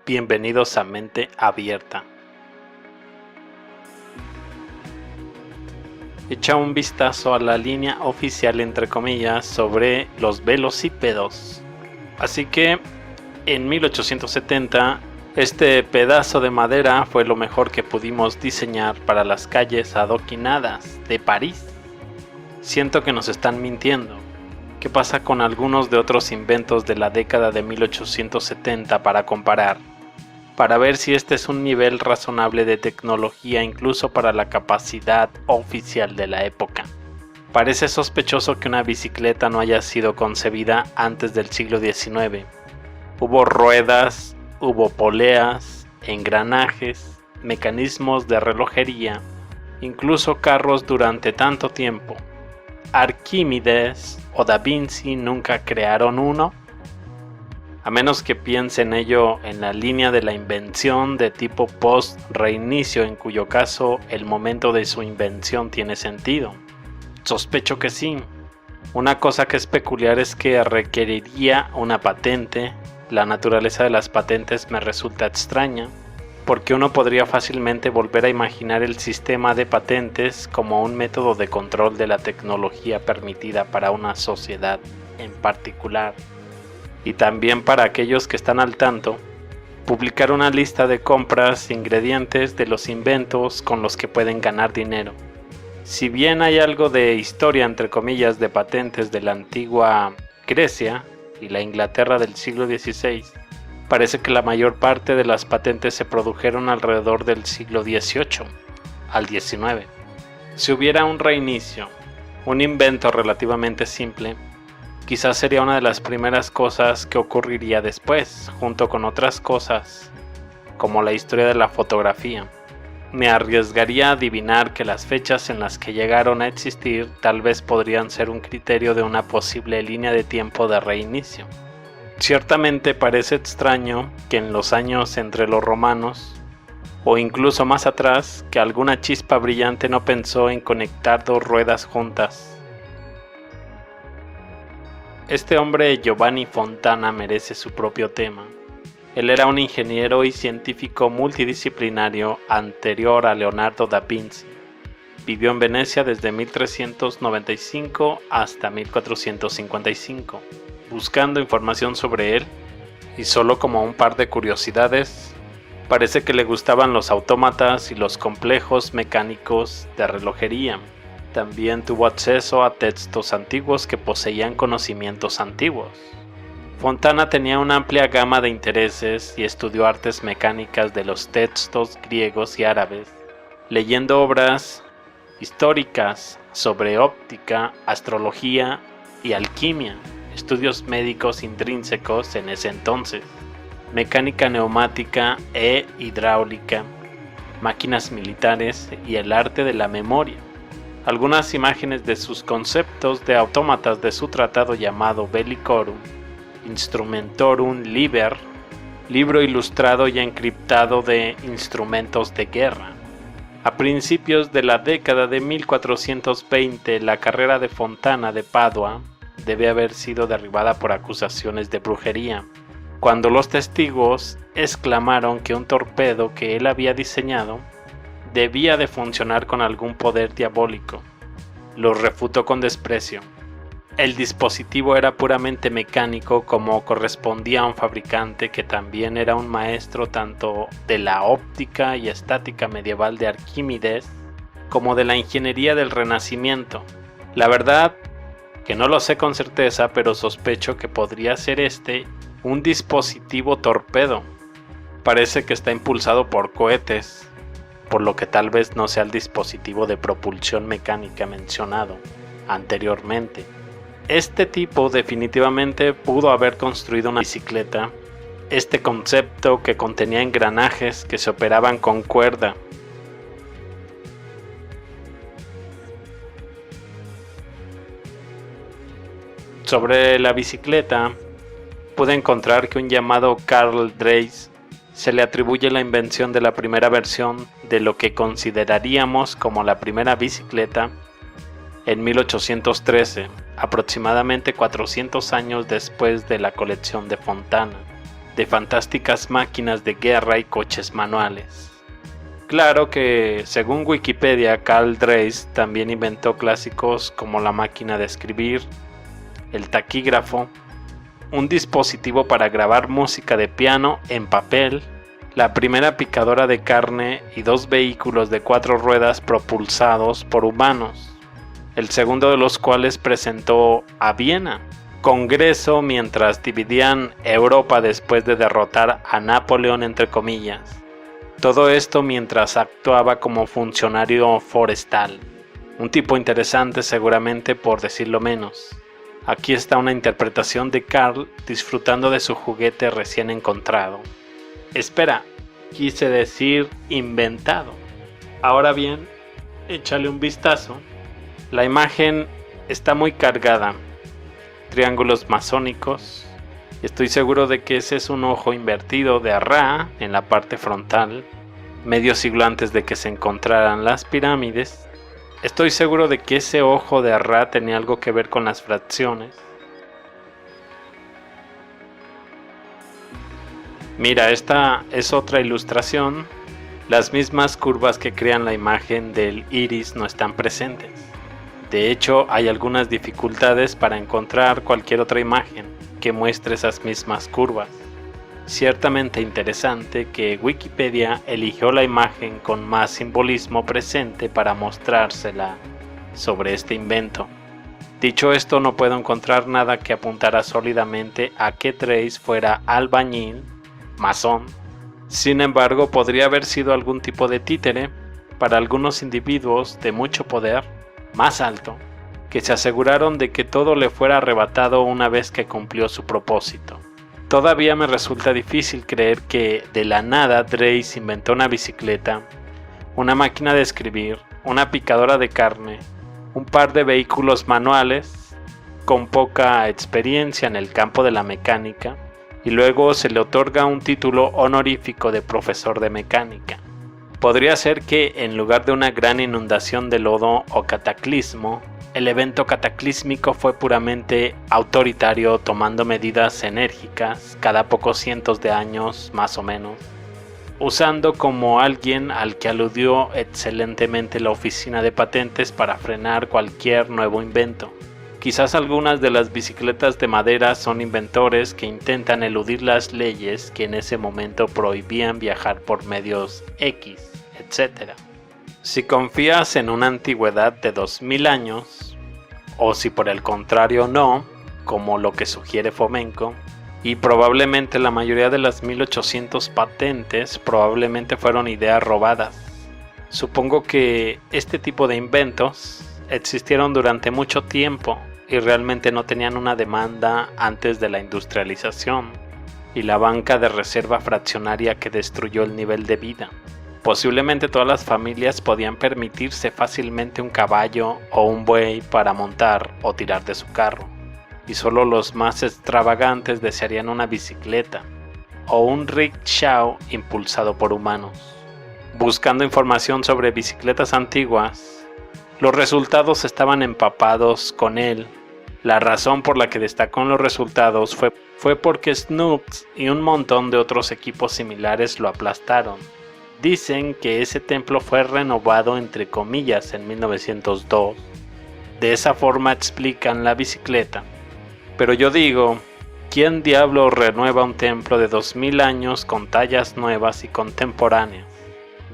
Bienvenidos a Mente Abierta. Echa un vistazo a la línea oficial entre comillas sobre los velocípedos. Así que en 1870 este pedazo de madera fue lo mejor que pudimos diseñar para las calles adoquinadas de París. Siento que nos están mintiendo. ¿Qué pasa con algunos de otros inventos de la década de 1870 para comparar? Para ver si este es un nivel razonable de tecnología incluso para la capacidad oficial de la época. Parece sospechoso que una bicicleta no haya sido concebida antes del siglo XIX. Hubo ruedas, hubo poleas, engranajes, mecanismos de relojería, incluso carros durante tanto tiempo. Arquímedes o Da Vinci nunca crearon uno, a menos que piense en ello en la línea de la invención de tipo post-reinicio, en cuyo caso el momento de su invención tiene sentido. Sospecho que sí. Una cosa que es peculiar es que requeriría una patente. La naturaleza de las patentes me resulta extraña, porque uno podría fácilmente volver a imaginar el sistema de patentes como un método de control de la tecnología permitida para una sociedad en particular. Y también para aquellos que están al tanto, publicar una lista de compras e ingredientes de los inventos con los que pueden ganar dinero. Si bien hay algo de historia entre comillas de patentes de la antigua Grecia y la Inglaterra del siglo XVI, parece que la mayor parte de las patentes se produjeron alrededor del siglo XVIII al XIX. Si hubiera un reinicio, un invento relativamente simple, quizás sería una de las primeras cosas que ocurriría después, junto con otras cosas, como la historia de la fotografía. Me arriesgaría a adivinar que las fechas en las que llegaron a existir tal vez podrían ser un criterio de una posible línea de tiempo de reinicio. Ciertamente parece extraño que en los años entre los romanos, o incluso más atrás, que alguna chispa brillante no pensó en conectar dos ruedas juntas. Este hombre Giovanni Fontana merece su propio tema. Él era un ingeniero y científico multidisciplinario anterior a Leonardo da Vinci. Vivió en Venecia desde 1395 hasta 1455. Buscando información sobre él, y solo como un par de curiosidades, parece que le gustaban los autómatas y los complejos mecánicos de relojería. También tuvo acceso a textos antiguos que poseían conocimientos antiguos. Fontana tenía una amplia gama de intereses y estudió artes mecánicas de los textos griegos y árabes, leyendo obras históricas sobre óptica, astrología y alquimia, estudios médicos intrínsecos en ese entonces, mecánica neumática e hidráulica, máquinas militares y el arte de la memoria. Algunas imágenes de sus conceptos de autómatas de su tratado llamado Bellicorum Instrumentorum Liber, libro ilustrado y encriptado de instrumentos de guerra. A principios de la década de 1420, la carrera de Fontana de Padua debe haber sido derribada por acusaciones de brujería, cuando los testigos exclamaron que un torpedo que él había diseñado debía de funcionar con algún poder diabólico. Lo refutó con desprecio. El dispositivo era puramente mecánico, como correspondía a un fabricante que también era un maestro tanto de la óptica y estática medieval de Arquímedes como de la ingeniería del Renacimiento. La verdad que no lo sé con certeza, pero sospecho que podría ser un dispositivo torpedo. Parece que está impulsado por cohetes, por lo que tal vez no sea el dispositivo de propulsión mecánica mencionado anteriormente. Este tipo definitivamente pudo haber construido una bicicleta. Este concepto que contenía engranajes que se operaban con cuerda. Sobre la bicicleta, pude encontrar que un llamado Carl Dreis se le atribuye la invención de la primera versión de lo que consideraríamos como la primera bicicleta en 1813, aproximadamente 400 años después de la colección de Fontana. de fantásticas máquinas de guerra y coches manuales. Claro que, según Wikipedia, Carl Dreis también inventó clásicos como la máquina de escribir, el taquígrafo, un dispositivo para grabar música de piano en papel, la primera picadora de carne y 2 vehículos de 4 ruedas propulsados por humanos, el segundo de los cuales presentó a Viena, Congreso, mientras dividían Europa después de derrotar a Napoleón entre comillas. Todo esto mientras actuaba como funcionario forestal, un tipo interesante seguramente por decirlo menos. Aquí está una interpretación de Carl disfrutando de su juguete recién encontrado. Espera, quise decir inventado. Ahora bien, échale un vistazo. La imagen está muy cargada. Triángulos masónicos. Estoy seguro de que ese es un ojo invertido de Ra en la parte frontal, medio siglo antes de que se encontraran las pirámides. Estoy seguro de que ese ojo de Ra tenía algo que ver con las fracciones. Mira, esta es otra ilustración. Las mismas curvas que crean la imagen del iris no están presentes. De hecho, hay algunas dificultades para encontrar cualquier otra imagen que muestre esas mismas curvas. Ciertamente interesante que Wikipedia eligió la imagen con más simbolismo presente para mostrársela sobre este invento. Dicho esto, no puedo encontrar nada que apuntara sólidamente a que Dreis fuera albañil, masón. Sin embargo, podría haber sido algún tipo de títere para algunos individuos de mucho poder, más alto, que se aseguraron de que todo le fuera arrebatado una vez que cumplió su propósito. Todavía me resulta difícil creer que de la nada Dreis inventó una bicicleta, una máquina de escribir, una picadora de carne, un par de vehículos manuales con poca experiencia en el campo de la mecánica, y luego se le otorga un título honorífico de profesor de mecánica. Podría ser que, en lugar de una gran inundación de lodo o cataclismo, el evento cataclísmico fue puramente autoritario, tomando medidas enérgicas cada pocos cientos de años más o menos, usando como alguien al que aludió excelentemente la oficina de patentes para frenar cualquier nuevo invento. Quizás algunas de las bicicletas de madera son inventores que intentan eludir las leyes que en ese momento prohibían viajar por medios X, etc. Si confías en una antigüedad de 2000 años, o si por el contrario no, como lo que sugiere Fomenko, y probablemente la mayoría de las 1800 patentes probablemente fueron ideas robadas. Supongo que este tipo de inventos existieron durante mucho tiempo y realmente no tenían una demanda antes de la industrialización y la banca de reserva fraccionaria que destruyó el nivel de vida. Posiblemente todas las familias podían permitirse fácilmente un caballo o un buey para montar o tirar de su carro, y solo los más extravagantes desearían una bicicleta o un rickshaw impulsado por humanos. Buscando información sobre bicicletas antiguas, los resultados estaban empapados con él. La razón por la que destacó en los resultados fue porque Snoops y un montón de otros equipos similares lo aplastaron. Dicen que ese templo fue renovado entre comillas en 1902. De esa forma explican la bicicleta. Pero yo digo, ¿quién diablo renueva un templo de 2000 años con tallas nuevas y contemporáneas?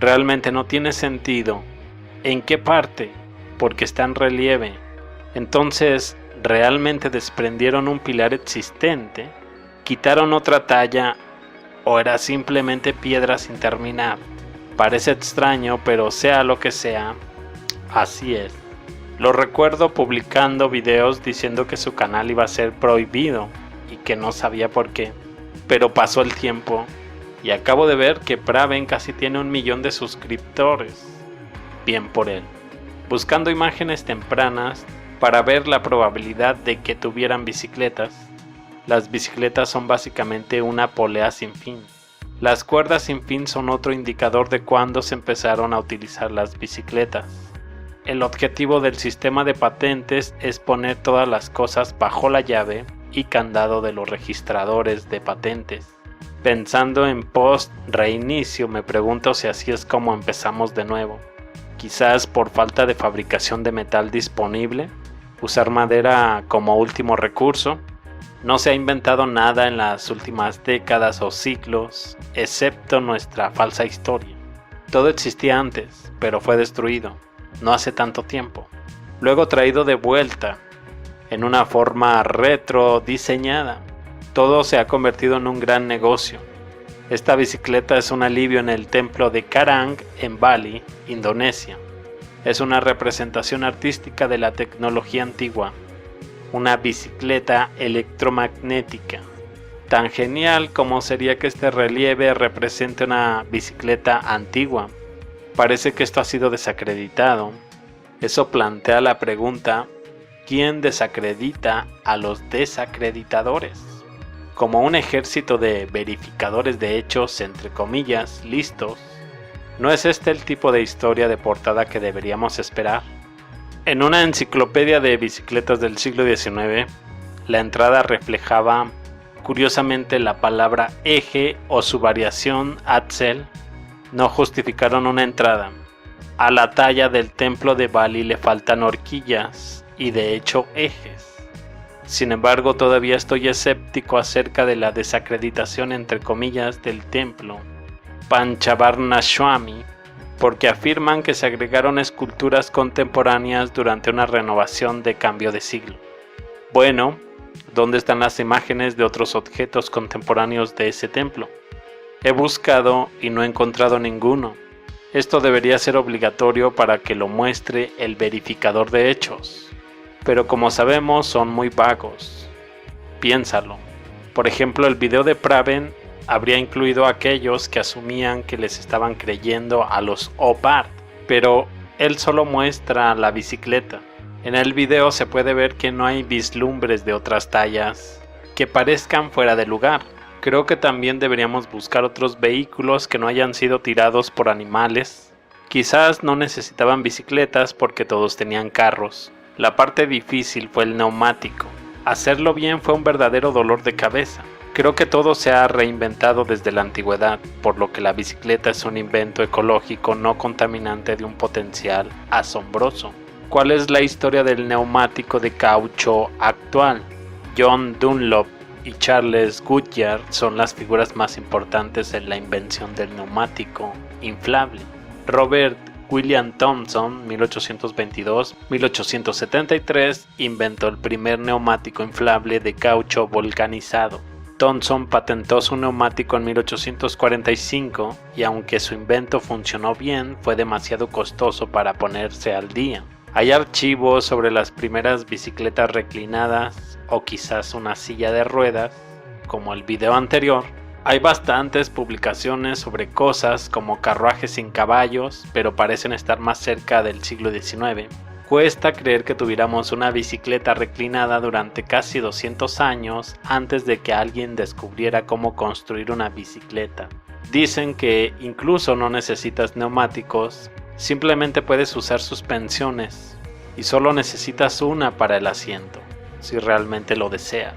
Realmente no tiene sentido. ¿En qué parte? Porque está en relieve. Entonces, ¿realmente desprendieron un pilar existente? ¿Quitaron otra talla? ¿O era simplemente piedra sin terminar? Parece extraño, pero sea lo que sea, así es. Lo recuerdo publicando videos diciendo que su canal iba a ser prohibido y que no sabía por qué. Pero pasó el tiempo y acabo de ver que Praven casi tiene 1 millón de suscriptores. Bien por él. Buscando imágenes tempranas para ver la probabilidad de que tuvieran bicicletas. Las bicicletas son básicamente una polea sin fin. Las cuerdas sin fin son otro indicador de cuándo se empezaron a utilizar las bicicletas. El objetivo del sistema de patentes es poner todas las cosas bajo la llave y candado de los registradores de patentes. Pensando en post-reinicio, me pregunto si así es como empezamos de nuevo. Quizás por falta de fabricación de metal disponible, usar madera como último recurso. No se ha inventado nada en las últimas décadas o siglos, excepto nuestra falsa historia. Todo existía antes, pero fue destruido, no hace tanto tiempo. Luego traído de vuelta, en una forma retro diseñada. Todo se ha convertido en un gran negocio. Esta bicicleta es un alivio en el templo de Karang en Bali, Indonesia. Es una representación artística de la tecnología antigua. Una bicicleta electromagnética. Tan genial como sería que este relieve represente una bicicleta antigua. Parece que esto ha sido desacreditado. Eso plantea la pregunta: ¿quién desacredita a los desacreditadores? Como un ejército de verificadores de hechos, entre comillas, listos. ¿No es este el tipo de historia de portada que deberíamos esperar? En una enciclopedia de bicicletas del siglo XIX, la entrada reflejaba curiosamente la palabra eje o su variación axel. No justificaron una entrada. A la talla del templo de Bali le faltan horquillas y de hecho ejes. Sin embargo, todavía estoy escéptico acerca de la desacreditación entre comillas del templo Panchavarnaswamy, porque afirman que se agregaron esculturas contemporáneas durante una renovación de cambio de siglo. Bueno, ¿dónde están las imágenes de otros objetos contemporáneos de ese templo? He buscado y no he encontrado ninguno. Esto debería ser obligatorio para que lo muestre el verificador de hechos. Pero como sabemos, son muy vagos. Piénsalo. Por ejemplo, el video de Praven habría incluido a aquellos que asumían que les estaban creyendo a los OPART, pero él solo muestra la bicicleta. En el video se puede ver que no hay vislumbres de otras tallas que parezcan fuera de lugar. Creo que también deberíamos buscar otros vehículos que no hayan sido tirados por animales. Quizás no necesitaban bicicletas porque todos tenían carros. La parte difícil fue el neumático. Hacerlo bien fue un verdadero dolor de cabeza. Creo que todo se ha reinventado desde la antigüedad, por lo que la bicicleta es un invento ecológico no contaminante de un potencial asombroso. ¿Cuál es la historia del neumático de caucho actual? John Dunlop y Charles Goodyear son las figuras más importantes en la invención del neumático inflable. Robert William Thomson, 1822-1873, inventó el primer neumático inflable de caucho vulcanizado. Thomson patentó su neumático en 1845 y aunque su invento funcionó bien, fue demasiado costoso para ponerse al día. Hay archivos sobre las primeras bicicletas reclinadas o quizás una silla de ruedas, como el video anterior. Hay bastantes publicaciones sobre cosas como carruajes sin caballos, pero parecen estar más cerca del siglo XIX. Cuesta creer que tuviéramos una bicicleta reclinada durante casi 200 años antes de que alguien descubriera cómo construir una bicicleta. Dicen que incluso no necesitas neumáticos, simplemente puedes usar suspensiones y solo necesitas una para el asiento, si realmente lo deseas.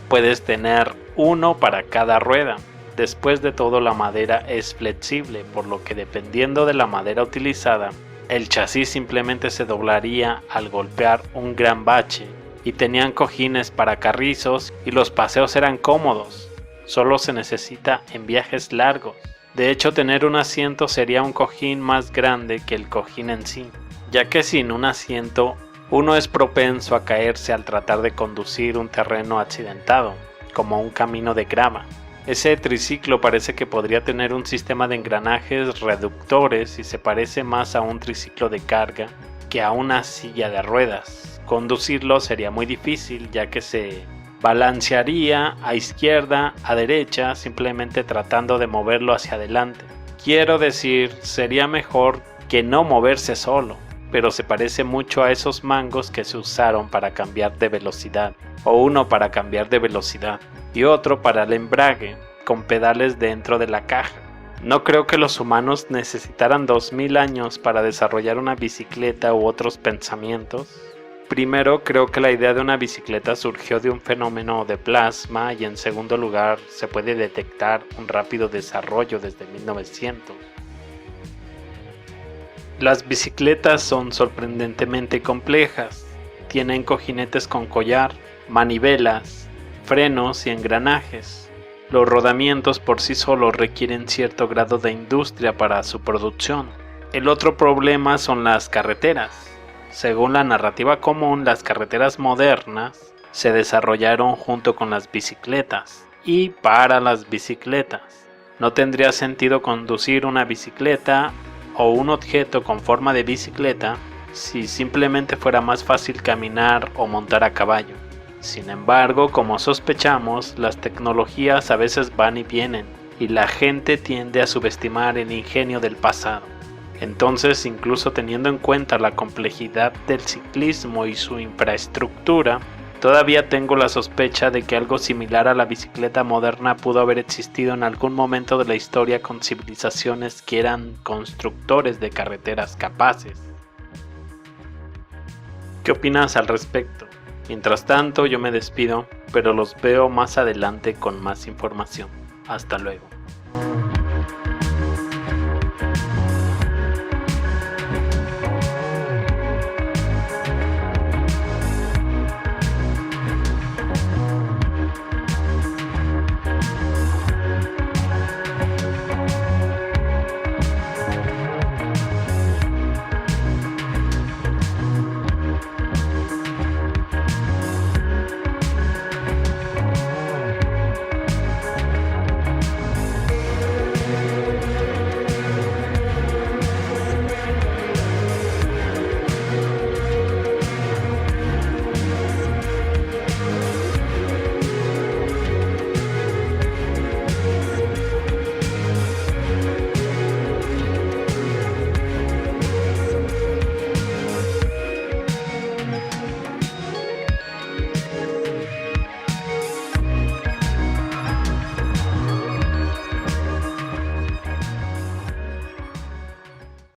Puedes tener uno para cada rueda. Después de todo, la madera es flexible, por lo que dependiendo de la madera utilizada, el chasis simplemente se doblaría al golpear un gran bache, y tenían cojines para carrizos y los paseos eran cómodos. Solo se necesita en viajes largos. De hecho, tener un asiento sería un cojín más grande que el cojín en sí, ya que sin un asiento uno es propenso a caerse al tratar de conducir un terreno accidentado, como un camino de grava. Ese triciclo parece que podría tener un sistema de engranajes reductores y se parece más a un triciclo de carga que a una silla de ruedas. Conducirlo sería muy difícil, ya que se balancearía a izquierda, a derecha, simplemente tratando de moverlo hacia adelante. Quiero decir, sería mejor que no moverse solo, pero se parece mucho a esos mangos que se usaron para cambiar de velocidad, o uno para cambiar de velocidad y otro para el embrague, con pedales dentro de la caja. No creo que los humanos necesitaran 2000 años para desarrollar una bicicleta u otros pensamientos. Primero, creo que la idea de una bicicleta surgió de un fenómeno de plasma y en segundo lugar, se puede detectar un rápido desarrollo desde 1900. Las bicicletas son sorprendentemente complejas. Tienen cojinetes con collar, manivelas, frenos y engranajes. Los rodamientos por sí solos requieren cierto grado de industria para su producción. El otro problema son las carreteras. Según la narrativa común, las carreteras modernas se desarrollaron junto con las bicicletas y para las bicicletas. No tendría sentido conducir una bicicleta o un objeto con forma de bicicleta si simplemente fuera más fácil caminar o montar a caballo. Sin embargo, como sospechamos, las tecnologías a veces van y vienen y la gente tiende a subestimar el ingenio del pasado. Entonces, incluso teniendo en cuenta la complejidad del ciclismo y su infraestructura, todavía tengo la sospecha de que algo similar a la bicicleta moderna pudo haber existido en algún momento de la historia con civilizaciones que eran constructores de carreteras capaces. ¿Qué opinas al respecto? Mientras tanto, yo me despido, pero los veo más adelante con más información. Hasta luego.